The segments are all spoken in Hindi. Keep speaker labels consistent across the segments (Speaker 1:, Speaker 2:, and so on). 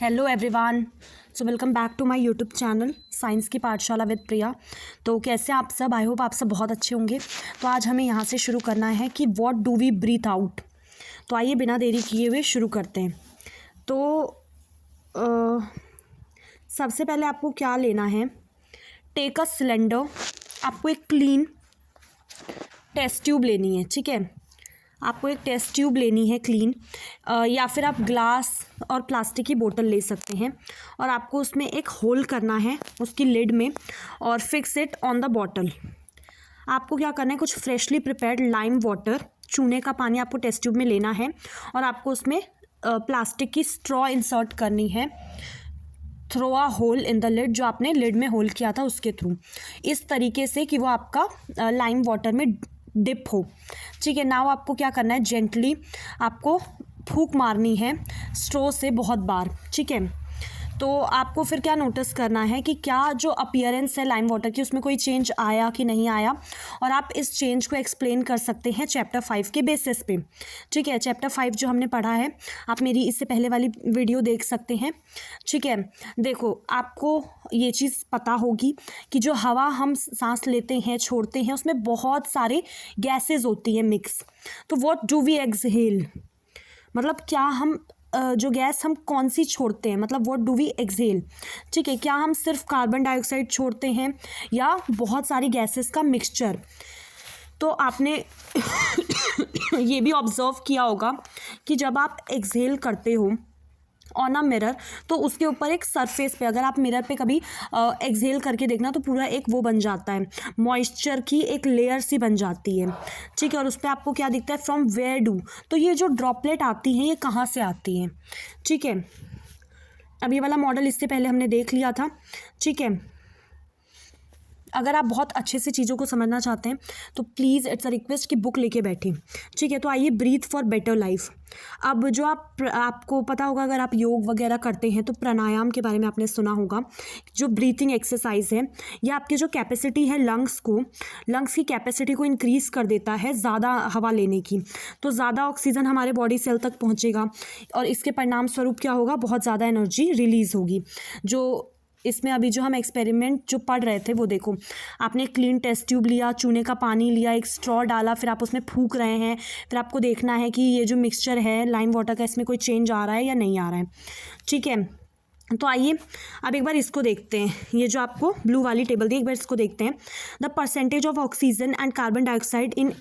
Speaker 1: Hello everyone. So welcome back to my YouTube channel science की पाठशाला विद प्रिया। तो कैसे आप सब? आई होप आप सब बहुत अच्छे होंगे। तो आज हमें यहाँ से शुरू करना है कि what do we breathe out. तो आइए बिना देरी किए हुए शुरू करते हैं। तो सबसे पहले आपको क्या लेना है, टेक अ सिलेंडर। आपको एक क्लीन टेस्ट ट्यूब लेनी है, ठीक है। आपको एक टेस्ट ट्यूब लेनी है क्लीन, या फिर आप ग्लास और प्लास्टिक की बोतल ले सकते हैं। और आपको उसमें एक होल करना है उसकी लिड में और fix it on the bottle. आपको क्या करना है, कुछ फ्रेशली प्रिपेयर्ड लाइम वाटर, चूने का पानी आपको टेस्ट ट्यूब में लेना है और आपको उसमें प्लास्टिक की स्ट्रॉ इंसर्ट करनी है through a hole in the lid, जो आपने लिड में होल किया था उसके थ्रू, इस तरीके से कि वो आपका लाइम वाटर में डिप हो, ठीक है। नाउ आपको क्या करना है, जेंटली आपको फूंक मारनी है स्ट्रो से बहुत बार, ठीक है। तो आपको फिर क्या नोटिस करना है कि क्या जो अपीयरेंस है लाइम वाटर की उसमें कोई चेंज आया कि नहीं आया, और आप इस चेंज को एक्सप्लेन कर सकते हैं चैप्टर 5 के बेसिस पे, ठीक है। चैप्टर 5 जो हमने पढ़ा है, आप मेरी इससे पहले वाली वीडियो देख सकते हैं, ठीक है। देखो, आपको ये चीज़ पता होगी कि जो हवा हम सांस लेते हैं छोड़ते हैं उसमें बहुत सारे गैसेज होती हैं मिक्स। तो व्हाट डू वी एक्सहेल, मतलब क्या हम जो गैस हम कौन सी छोड़ते हैं, मतलब व्हाट डू वी एक्सहेल, ठीक है। क्या हम सिर्फ कार्बन डाइऑक्साइड छोड़ते हैं या बहुत सारी गैसेस का मिक्सचर। तो आपने ये भी ऑब्जर्व किया होगा कि जब आप एक्सहेल करते हो ऑन अ मिरर, तो उसके ऊपर एक सरफेस पे, अगर आप मिरर पे कभी एक्सहेल करके देखना तो पूरा एक वो बन जाता है, मॉइस्चर की एक लेयर सी बन जाती है, ठीक है। और उस पर आपको क्या दिखता है, फ्रॉम वेयर डू, तो ये जो ड्रॉपलेट आती हैं ये कहाँ से आती हैं, ठीक है। अब ये वाला मॉडल इससे पहले हमने देख लिया था, ठीक है। अगर आप बहुत अच्छे से चीज़ों को समझना चाहते हैं तो प्लीज़ इट्स अ रिक्वेस्ट कि बुक लेके बैठें, ठीक है। तो आइए, ब्रीथ फॉर बेटर लाइफ। अब जो आपको पता होगा, अगर आप योग वगैरह करते हैं तो प्राणायाम के बारे में आपने सुना होगा। जो ब्रीथिंग एक्सरसाइज है, ये आपकी जो कैपेसिटी है लंग्स की कैपेसिटी को इंक्रीज़ कर देता है ज़्यादा हवा लेने की। तो ज़्यादा ऑक्सीजन हमारे बॉडी सेल तक पहुँचेगा और इसके परिणाम स्वरूप क्या होगा, बहुत ज़्यादा एनर्जी रिलीज़ होगी। जो इसमें अभी जो हम एक्सपेरिमेंट जो पढ़ रहे थे वो देखो, आपने क्लीन टेस्ट ट्यूब लिया, चूने का पानी लिया, एक स्ट्रॉ डाला, फिर आप उसमें फूंक रहे हैं, फिर आपको देखना है कि ये जो मिक्सचर है लाइम वाटर का, इसमें कोई चेंज आ रहा है या नहीं आ रहा है, ठीक है। तो आइए अब एक बार इसको देखते हैं, ये जो आपको ब्लू वाली टेबल दी, एक बार इसको देखते हैं। The percentage of oxygen and carbon dioxide in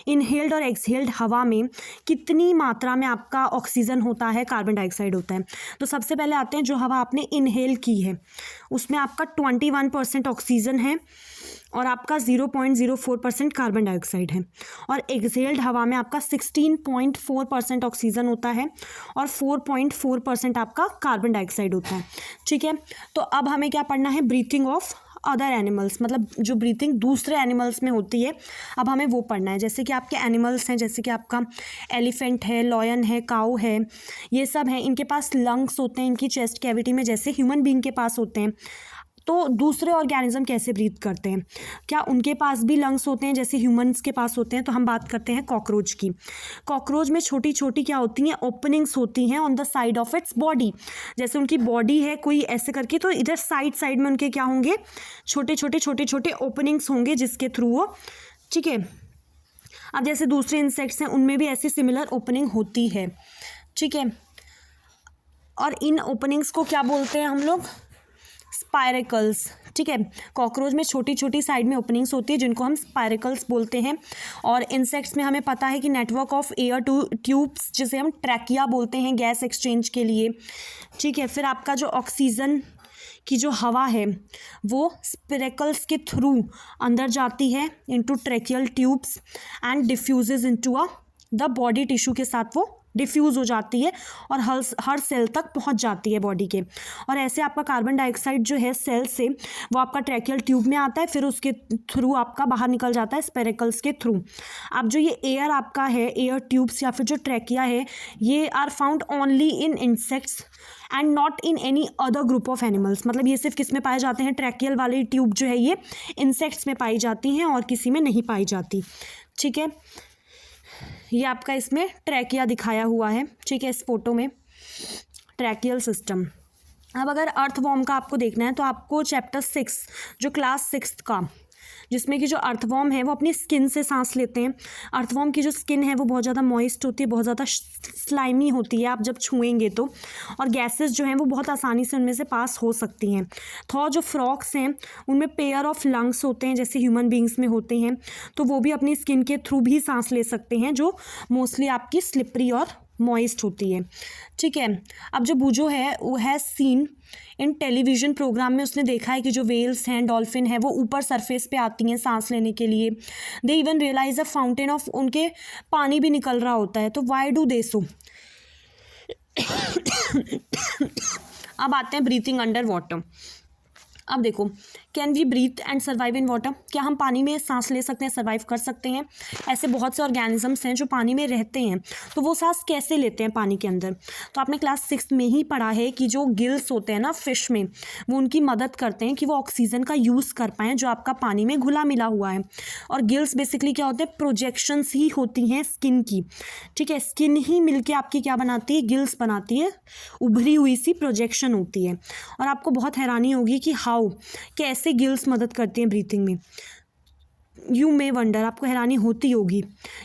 Speaker 1: inhaled और एक्सहेल्ड हवा में कितनी मात्रा में आपका ऑक्सीजन होता है, कार्बन डाइऑक्साइड होता है। तो सबसे पहले आते हैं, जो हवा आपने इनहेल की है उसमें आपका 21% ऑक्सीजन है और आपका 0.04% कार्बन डाइऑक्साइड है। और एक्सहेल्ड हवा में आपका 16.4% ऑक्सीजन होता है और 4.4% आपका कार्बन डाइऑक्साइड होता है, ठीक है। तो अब हमें क्या पढ़ना है, ब्रीथिंग ऑफ अदर एनिमल्स, मतलब जो ब्रीथिंग दूसरे एनिमल्स में होती है, अब हमें वो पढ़ना है। जैसे कि आपके एनिमल्स हैं, जैसे कि आपका एलिफेंट है, लॉयन है, काऊ है, ये सब हैं, इनके पास लंग्स होते हैं इनकी चेस्ट कैविटी में, जैसे ह्यूमन बीइंग के पास होते हैं। तो दूसरे ऑर्गेनिज्म कैसे ब्रीथ करते हैं, क्या उनके पास भी लंग्स होते हैं जैसे ह्यूमंस के पास होते हैं? तो हम बात करते हैं कॉकरोच की। कॉकरोच में छोटी छोटी क्या होती हैं, ओपनिंग्स होती हैं on the side of its body. जैसे उनकी बॉडी है कोई ऐसे करके, तो इधर साइड में उनके क्या होंगे, छोटे छोटे ओपनिंग्स होंगे जिसके थ्रू वो, ठीक है। अब जैसे दूसरे इंसेक्ट्स हैं उनमें भी ऐसी सिमिलर ओपनिंग होती है, ठीक है। और इन ओपनिंग्स को क्या बोलते हैं हम लोग, स्पायरेकल्स, ठीक है। कॉकरोच में छोटी छोटी साइड में ओपनिंग्स होती है जिनको हम स्पायरेकल्स बोलते हैं। और इंसेक्ट्स में हमें पता है कि नेटवर्क ऑफ एयर ट्यूब्स, जिसे हम ट्रैकिया बोलते हैं गैस एक्सचेंज के लिए, ठीक है। फिर आपका जो ऑक्सीजन की जो हवा है वो स्पिरेकल्स के थ्रू अंदर जाती है into tracheal tubes and diffuses into a the body tissue के साथ वो डिफ्यूज़ हो जाती है और हर सेल तक पहुंच जाती है बॉडी के। और ऐसे आपका कार्बन डाइऑक्साइड जो है सेल से वो आपका ट्रैकियल ट्यूब में आता है, फिर उसके थ्रू आपका बाहर निकल जाता है स्पेरिकल्स के थ्रू। अब जो ये एयर आपका है, एयर ट्यूब्स या फिर जो ट्रैकिया है, ये are found only in insects and not in any other group of animals. मतलब ये सिर्फ किस में पाए जाते हैं, ट्रैकियल वाली ट्यूब जो है ये इंसेक्ट्स में पाई जाती हैं और किसी में नहीं पाई जाती, ठीक है। ये आपका इसमें ट्रैकिया दिखाया हुआ है, ठीक है, इस फोटो में ट्रैकियल सिस्टम। अब अगर अर्थवॉर्म का आपको देखना है तो आपको चैप्टर 6 जो क्लास 6 का, जिसमें कि जो अर्थवॉर्म है वो अपनी स्किन से सांस लेते हैं। अर्थवॉर्म की जो स्किन है वो बहुत ज़्यादा मॉइस्ट होती है, बहुत ज़्यादा स्लाइमी होती है आप जब छुएंगे तो, और गैसेस जो हैं वो बहुत आसानी से उनमें से पास हो सकती हैं। थॉर जो फ्रॉक्स हैं उनमें पेयर ऑफ लंग्स होते हैं जैसे ह्यूमन बींग्स में होते हैं, तो वो भी अपनी स्किन के थ्रू भी सांस ले सकते हैं, जो मोस्टली आपकी स्लिपरी और मॉइस्ट होती है। ठीक है, अब जो बूजो है वो है सीन इन टेलीविज़न प्रोग्राम में, उसने देखा है कि जो वेल्स हैं, डॉल्फिन है, वो ऊपर सरफेस पे आती हैं सांस लेने के लिए। They even realise a fountain of, उनके पानी भी निकल रहा होता है, तो वाई डू दे सो। अब आते हैं ब्रीथिंग अंडर वाटर। अब देखो, can we breathe and survive in water, क्या हम पानी में सांस ले सकते हैं, सर्वाइव कर सकते हैं। ऐसे बहुत से ऑर्गेनिजम्स हैं जो पानी में रहते हैं, तो वो सांस कैसे लेते हैं पानी के अंदर। तो आपने क्लास 6 में ही पढ़ा है कि जो गिल्स होते हैं ना फिश में, वो उनकी मदद करते हैं कि वो ऑक्सीजन का यूज़ कर पाएँ जो आपका पानी में घुला मिला हुआ है। और गिल्स बेसिकली क्या होते हैं, प्रोजेक्शंस ही होती हैं स्किन की। ठीक है, स्किन ही मिलके आपकी क्या बनाती है, गिल्स बनाती है, उभरी हुई सी प्रोजेक्शन होती है। और आपको बहुत हैरानी होगी कि कैसे गिल्स मदद करती हैं ब्रीथिंग में। यू मे वंडर, आपको हैरानी होती होगी।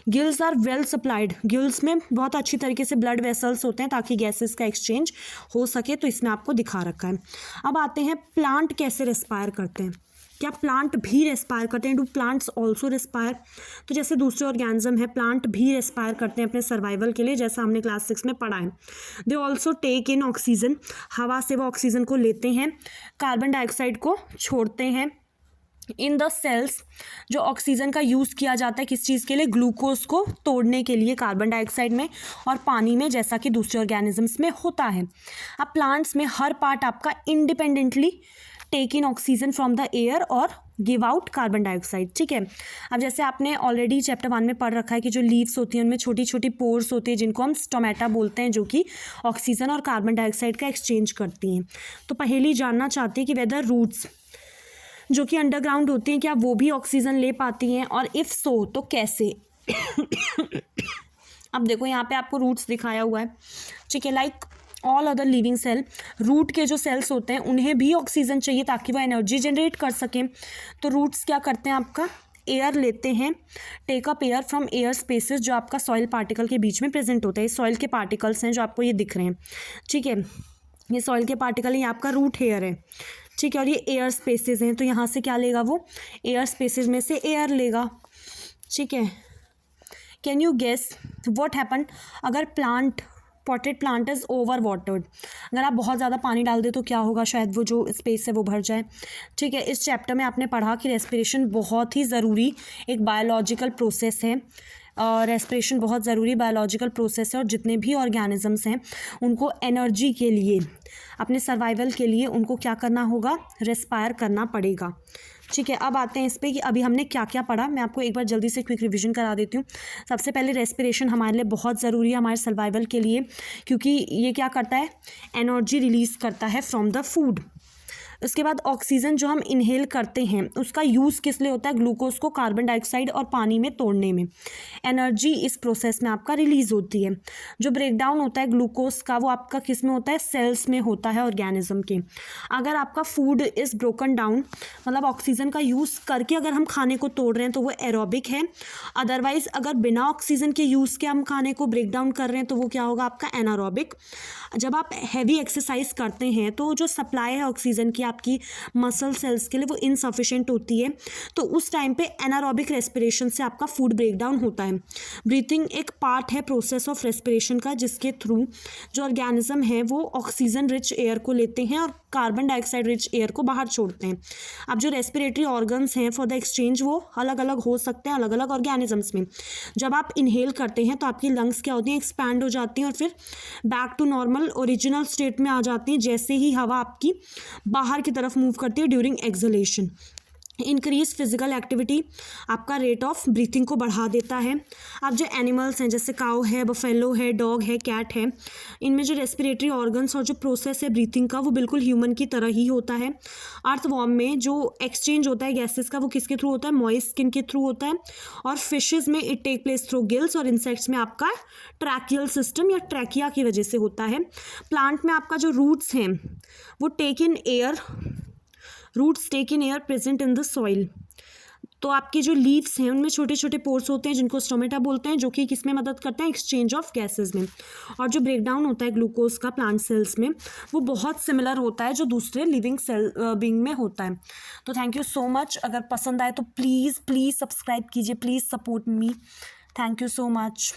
Speaker 1: Gills are well supplied, gills में बहुत अच्छी तरीके से ब्लड वेसल्स होते हैं ताकि गैसेस का एक्सचेंज हो सके, तो इसमें आपको दिखा रखा है। अब आते हैं प्लांट कैसे रेस्पायर करते हैं, क्या प्लांट भी रेस्पायर करते हैं, डू प्लांट्स ऑल्सो रेस्पायर। तो जैसे दूसरे ऑर्गेनिज्म है, प्लांट भी रेस्पायर करते हैं अपने सर्वाइवल के लिए, जैसा हमने क्लास 6 में पढ़ा है। They also take in oxygen, हवा से वो ऑक्सीजन को लेते हैं, कार्बन डाइऑक्साइड को छोड़ते हैं। इन द सेल्स जो ऑक्सीजन का यूज़ किया जाता है किस चीज़ के लिए, ग्लूकोज को तोड़ने के लिए कार्बन डाइऑक्साइड में और पानी में, जैसा कि दूसरे ऑर्गेनिजम्स में होता है। अब प्लांट्स में हर पार्ट आपका independently take in oxygen from the air और गिव आउट कार्बन डाइऑक्साइड। ठीक है, अब जैसे आपने ऑलरेडी चैप्टर 1 में पढ़ रखा है कि जो लीव्स होती हैं उनमें छोटी छोटी पोर्स होती है जिनको हम स्टोमेटा बोलते हैं, जो कि ऑक्सीजन और कार्बन डाइऑक्साइड का एक्सचेंज करती हैं। तो पहेली जानना चाहती है कि वेदर रूट्स जो कि अंडरग्राउंड होती हैं क्या वो भी ऑक्सीजन ले पाती हैं, और इफ़ सो तो कैसे। अब देखो यहाँ पे आपको रूट्स दिखाया हुआ है। ठीक है, like all other living cell, root के जो सेल्स होते हैं उन्हें भी ऑक्सीजन चाहिए ताकि वो एनर्जी जनरेट कर सकें। तो रूट्स क्या करते हैं, आपका एयर लेते हैं, take up air from air spaces जो आपका सॉइल पार्टिकल के बीच में प्रेजेंट होता है। सॉइल के पार्टिकल्स हैं जो आपको ये दिख रहे हैं। ठीक है, ये सॉइल के पार्टिकल, ये आपका रूट हेयर है। ठीक है, और ये एयर स्पेसेस हैं, तो यहाँ से क्या लेगा, वो एयर स्पेसेस में से एयर लेगा। ठीक है, can you guess what happen अगर potted plant is over watered, अगर आप बहुत ज़्यादा पानी डाल दे तो क्या होगा, शायद वो जो स्पेस है वो भर जाए। ठीक है, इस चैप्टर में आपने पढ़ा कि रेस्पिरेशन बहुत ही ज़रूरी एक बायोलॉजिकल प्रोसेस है, और रेस्पिरेशन बहुत ज़रूरी बायोलॉजिकल प्रोसेस है, और जितने भी ऑर्गेनिजम्स हैं उनको एनर्जी के लिए, अपने सर्वाइवल के लिए उनको क्या करना होगा, रेस्पायर करना पड़ेगा। ठीक है, अब आते हैं इस पे कि अभी हमने क्या क्या पढ़ा। मैं आपको एक बार जल्दी से क्विक रिवीजन करा देती हूँ। सबसे पहले रेस्पिरेशन हमारे लिए बहुत ज़रूरी है हमारे सर्वाइवल के लिए, क्योंकि ये क्या करता है, एनर्जी रिलीज़ करता है फ्रॉम द फूड। उसके बाद ऑक्सीजन जो हम इनहेल करते हैं उसका यूज़ किस लिए होता है, ग्लूकोज को कार्बन डाइऑक्साइड और पानी में तोड़ने में। एनर्जी इस प्रोसेस में आपका रिलीज़ होती है। जो ब्रेकडाउन होता है ग्लूकोज का वो आपका किस में होता है, सेल्स में होता है ऑर्गेनिज्म के। अगर आपका फूड इज़ ब्रोकन डाउन, मतलब ऑक्सीजन का यूज़ करके अगर हम खाने को तोड़ रहे हैं तो वो एरोबिक है। अदरवाइज़ अगर बिना ऑक्सीजन के यूज़ के हम खाने को ब्रेक डाउन कर रहे हैं तो वो क्या होगा, आपका एनारोबिक। जब आप हैवी एक्सरसाइज करते हैं तो जो सप्लाई है ऑक्सीजन की आपकी मसल सेल्स के लिए वो इनसफिशिएंट होती है, तो उस टाइम पे एनारोबिक रेस्पिरेशन से आपका फूड ब्रेक डाउन होता है। ब्रीथिंग एक पार्ट है प्रोसेस ऑफ रेस्पिरेशन का, जिसके थ्रू जो ऑर्गेनिज्म है वो ऑक्सीजन रिच एयर को लेते हैं और कार्बन डाइऑक्साइड रिच एयर को बाहर छोड़ते हैं। अब जो रेस्पिरेटरी ऑर्गन्स हैं फॉर द एक्सचेंज वो अलग अलग हो सकते हैं अलग अलग ऑर्गेनिजम्स में। जब आप इनहेल करते हैं तो आपकी लंग्स क्या होती हैं, एक्सपैंड हो जाती हैं और फिर back to normal original state में आ जाती हैं जैसे ही हवा आपकी बाहर की तरफ मूव करती है during exhalation. Increase physical activity आपका रेट ऑफ ब्रीथिंग को बढ़ा देता है। अब जो एनिमल्स हैं जैसे काऊ है, बफेलो है, डॉग है, कैट है, इनमें जो रेस्पिरेटरी ऑर्गन्स और जो प्रोसेस है ब्रीथिंग का वो बिल्कुल ह्यूमन की तरह ही होता है। अर्थवॉर्म में जो एक्सचेंज होता है गैसेस का वो किसके थ्रू होता है? मॉइस्ट स्किन के थ्रू होता है। और फिशेज में it take place through gills, और इंसेक्ट्स में आपका ट्रैकियल सिस्टम या ट्रैकिया की वजह से होता है। प्लांट में आपका जो रूट्स हैं वो roots take in air present in the soil. तो आपके जो लीव्स हैं उनमें छोटे छोटे पोर्स होते हैं जिनको स्टोमेटा बोलते हैं, जो कि किस में मदद करते हैं? एक्सचेंज ऑफ गैसेस में। और जो ब्रेकडाउन होता है ग्लूकोज का प्लांट सेल्स में वो बहुत सिमिलर होता है जो दूसरे लिविंग सेल बीइंग में होता है। तो थैंक यू सो मच। अगर पसंद आए तो प्लीज़ प्लीज़ सब्सक्राइब कीजिए, please support me. Thank you so much.